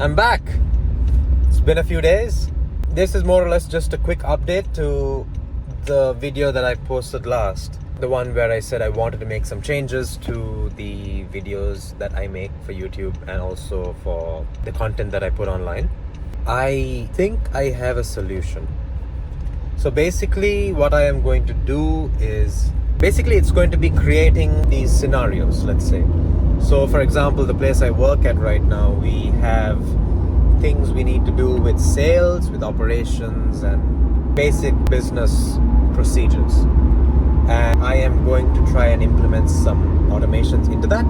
I'm back. It's been a few days. This is more or less just a quick update to the video that I posted last. The one where I said I wanted to make some changes to the videos that I make for YouTube and also for the content that I put online. I think I have a solution. So basically what I am going to do is, it's going to be creating these scenarios, let's say. So for example, the place I work at right now, we have things we need to do with sales, with operations and basic business procedures. And I am going to try and implement some automations into that.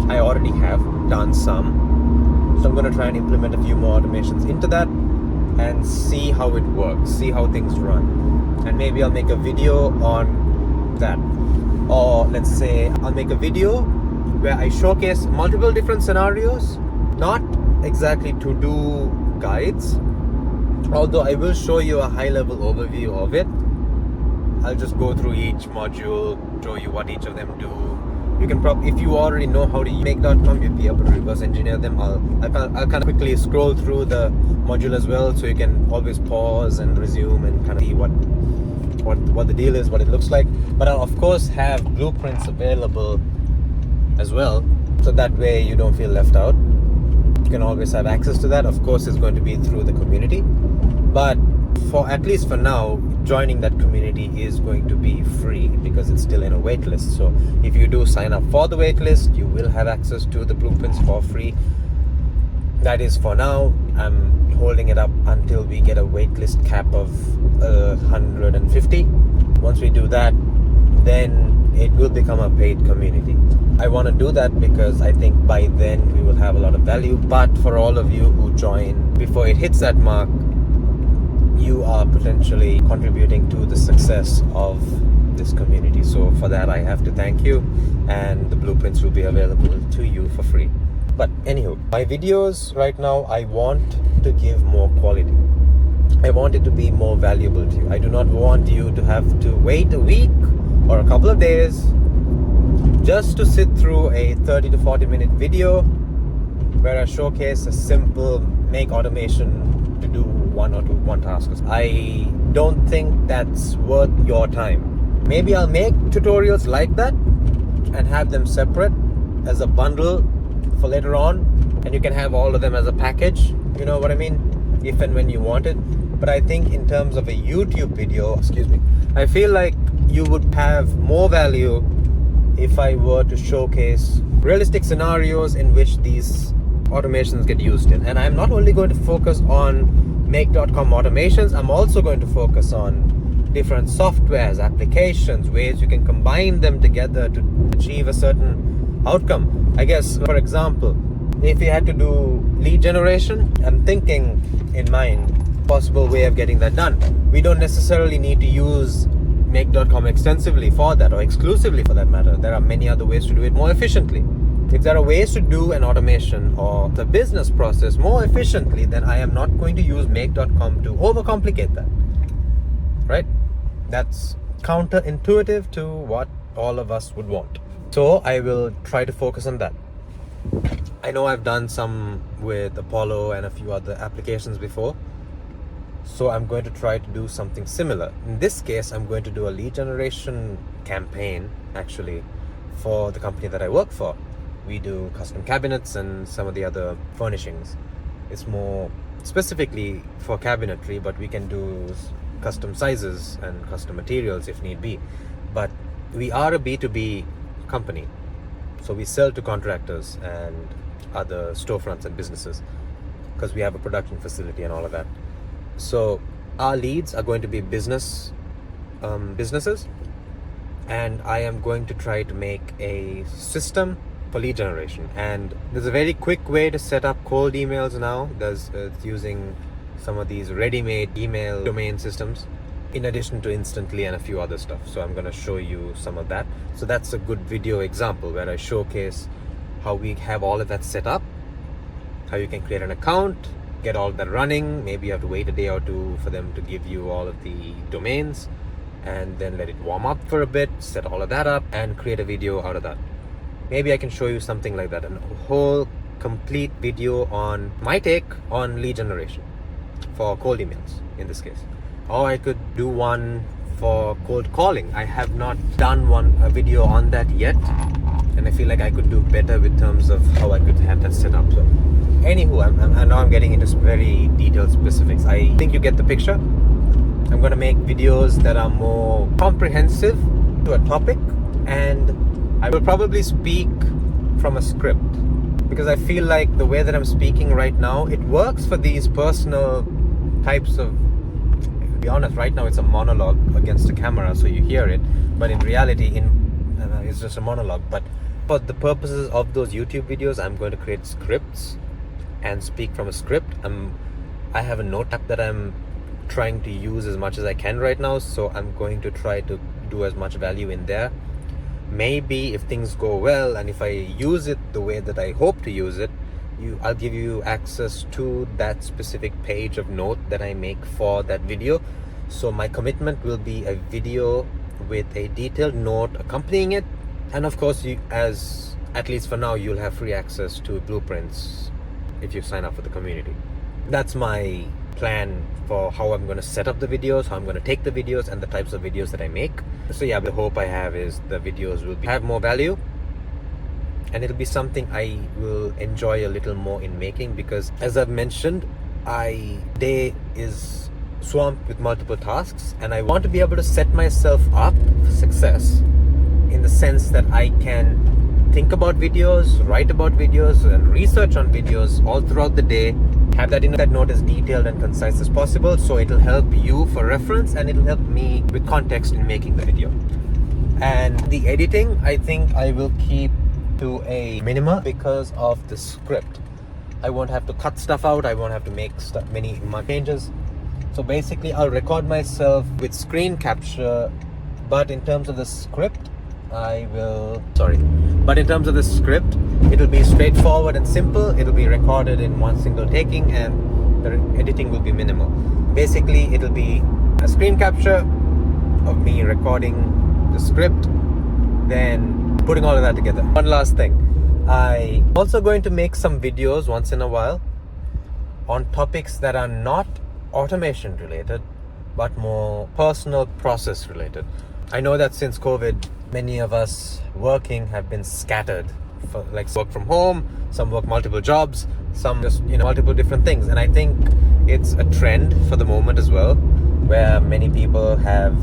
I already have done some. So I'm going to try and implement a few more automations into that and see how it works, see how things run. And maybe I'll make a video on that. Or let's say I'll make a video where I showcase multiple different scenarios, not exactly to-do guides, although I will show you a high-level overview of it. I'll just go through each module, show you what each of them do. You can probably, if you already know how to make.com, you'll be able to reverse engineer them. I'll kind of quickly scroll through the module as well, so you can always pause and resume and kind of see what the deal is, what it looks like. But I'll of course have blueprints available as well, so that way you don't feel left out. You can always have access to that. Of course, it's going to be through the community, but for at least for now, joining that community is going to be free because it's still in a waitlist. So if you do sign up for the waitlist, you will have access to the blueprints for free. That is for now. I'm holding it up until we get a waitlist cap of 150. Once we do that, then it will become a paid community. I want to do that because I think by then we will have a lot of value. But for all of you who join before it hits that mark, you are potentially contributing to the success of this community. So for that, I have to thank you, and the blueprints will be available to you for free. But anywho, my videos right now, I want to give more quality. I want it to be more valuable to you. I do not want you to have to wait a week or a couple of days just to sit through a 30 to 40 minute video where I showcase a simple make automation to do one task. I don't think that's worth your time. Maybe I'll make tutorials like that and have them separate as a bundle for later on, and you can have all of them as a package, you know what I mean, if and when you want it. But I think in terms of a YouTube video, I feel like you would have more value if I were to showcase realistic scenarios in which these automations get used in. And I'm not only going to focus on make.com automations, I'm also going to focus on different softwares, applications, ways you can combine them together to achieve a certain outcome. I guess, for example, if you had to do lead generation, I'm thinking in mind possible way of getting that done. We don't necessarily need to use make.com extensively for that, or exclusively for that matter. There are many other ways to do it more efficiently. If there are ways to do an automation or the business process more efficiently, then I am not going to use make.com to overcomplicate that, right? That's counterintuitive to what all of us would want. So I will try to focus on that. I know I've done some with Apollo and a few other applications before, so I'm going to try to do something similar. In this case, I'm going to do a lead generation campaign actually for the company that I work for. We do custom cabinets and some of the other furnishings. It's more specifically for cabinetry, but we can do custom sizes and custom materials if need be. But we are a B2B company, so we sell to contractors and other storefronts and businesses because we have a production facility and all of that. So our leads are going to be businesses, and I am going to try to make a system for lead generation. And there's a very quick way to set up cold emails now. There's using some of these ready-made email domain systems, in addition to Instantly and a few other stuff. So I'm going to show you some of that. So that's a good video example where I showcase how we have all of that set up, how you can create an account, get all of that running. Maybe you have to wait a day or two for them to give you all of the domains, and then let it warm up for a bit, set all of that up, and create a video out of that. Maybe I can show you something like that, a whole complete video on my take on lead generation for cold emails in this case, or I could do one for cold calling. I have not done a video on that yet, and I feel like I could do better with terms of how I could have that set up. So anywho, I know I'm getting into very detailed specifics. I think you get the picture. I'm going to make videos that are more comprehensive to a topic, and I will probably speak from a script, because I feel like the way that I'm speaking right now, it works for these personal types of, to be honest, right now it's a monologue against a camera, so you hear it, but in reality it's just a monologue. But for the purposes of those YouTube videos, I'm going to create scripts and speak from a script. I have a note app that I'm trying to use as much as I can right now, so I'm going to try to do as much value in there. Maybe if things go well and if I use it the way that I hope to use it, I'll give you access to that specific page of note that I make for that video. So my commitment will be a video with a detailed note accompanying it, and of course, at least for now, you'll have free access to blueprints if you sign up for the community. That's my plan for how I'm going to set up the videos, how I'm going to take the videos, and the types of videos that I make. So yeah, the hope I have is the videos will have more value, and it'll be something I will enjoy a little more in making, because as I've mentioned, day is swamped with multiple tasks, and I want to be able to set myself up for success in the sense that I can think about videos, write about videos, and research on videos all throughout the day. Have that in that note as detailed and concise as possible, so it'll help you for reference, and it'll help me with context in making the video. And the editing, I think I will keep to a minimum because of the script. I won't have to cut stuff out. I won't have to make many changes. So basically, I'll record myself with screen capture, but in terms of the script, it'll be straightforward and simple. It'll be recorded in one single taking, and the editing will be minimal. Basically, it'll be a screen capture of me recording the script, then putting all of that together. One last thing, I'm also going to make some videos once in a while on topics that are not automation related, but more personal process related. I know that since COVID, many of us working have been scattered, like work from home, some work multiple jobs, some just multiple different things. And I think it's a trend for the moment as well, where many people have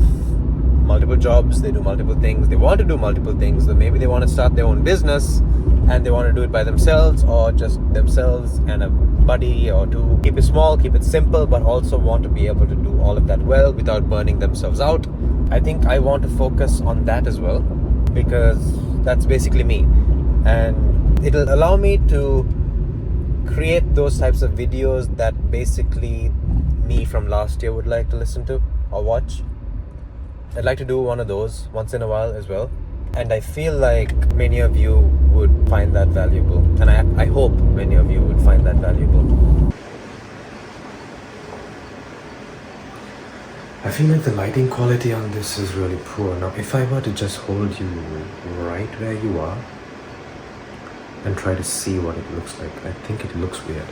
multiple jobs, they do multiple things, they want to do multiple things. So maybe they want to start their own business and they want to do it by themselves, or just themselves and a buddy or two. Keep it small, keep it simple, but also want to be able to do all of that well without burning themselves out. I think I want to focus on that as well, because that's basically me, and it'll allow me to create those types of videos that basically me from last year would like to listen to or watch. I'd like to do one of those once in a while as well, and I feel like many of you would find that valuable, and I hope many of you would find that valuable. I feel like the lighting quality on this is really poor. Now, if I were to just hold you right where you are and try to see what it looks like, I think it looks weird.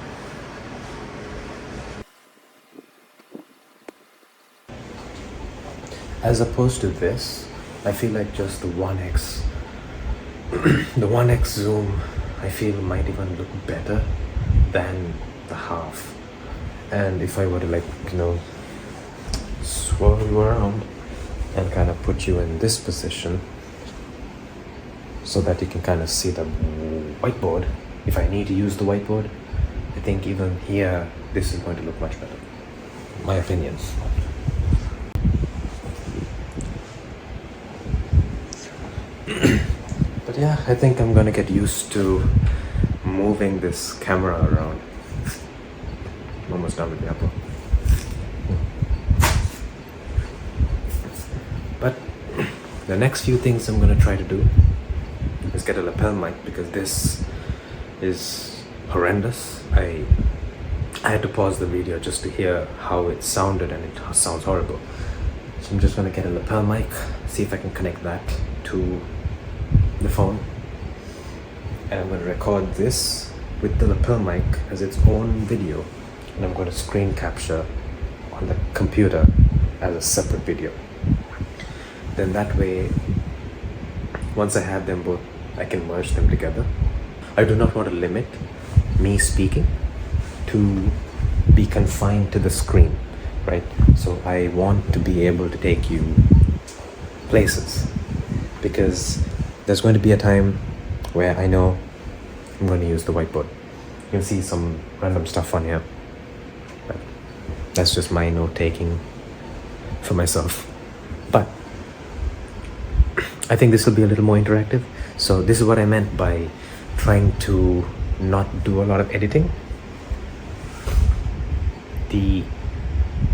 As opposed to this, I feel like just the 1x, the 1x zoom, I feel might even look better than the half. And if I were to swirl you around and kind of put you in this position so that you can kind of see the whiteboard, if I need to use the whiteboard, I think even here this is going to look much better, my opinion. But yeah, I think I'm gonna get used to moving this camera around. I'm almost done with the apple. But the next few things I'm gonna try to do is get a lapel mic, because this is horrendous. I had to pause the video just to hear how it sounded, and it sounds horrible. So I'm just gonna get a lapel mic, see if I can connect that to the phone, and I'm going to record this with the lapel mic as its own video, and I'm going to screen capture on the computer as a separate video. Then that way, once I have them both, I can merge them together. I do not want to limit me speaking to be confined to the screen, right? So I want to be able to take you places, because there's going to be a time where I know I'm going to use the whiteboard. You can see some random stuff on here, but that's just my note taking for myself. But I think this will be a little more interactive. So this is what I meant by trying to not do a lot of editing. The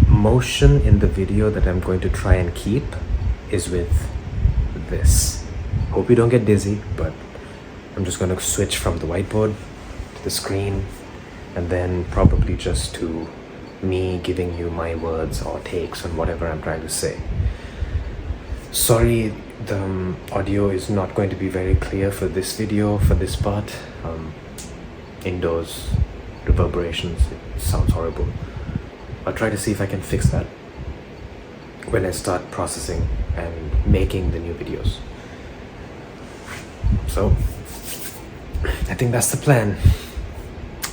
motion in the video that I'm going to try and keep is with this. Hope you don't get dizzy, but I'm just going to switch from the whiteboard to the screen, and then probably just to me giving you my words or takes on whatever I'm trying to say. Sorry, the audio is not going to be very clear for this video, for this part. Indoors reverberations, it sounds horrible. I'll try to see if I can fix that when I start processing and making the new videos. So I think that's the plan.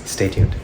Stay tuned.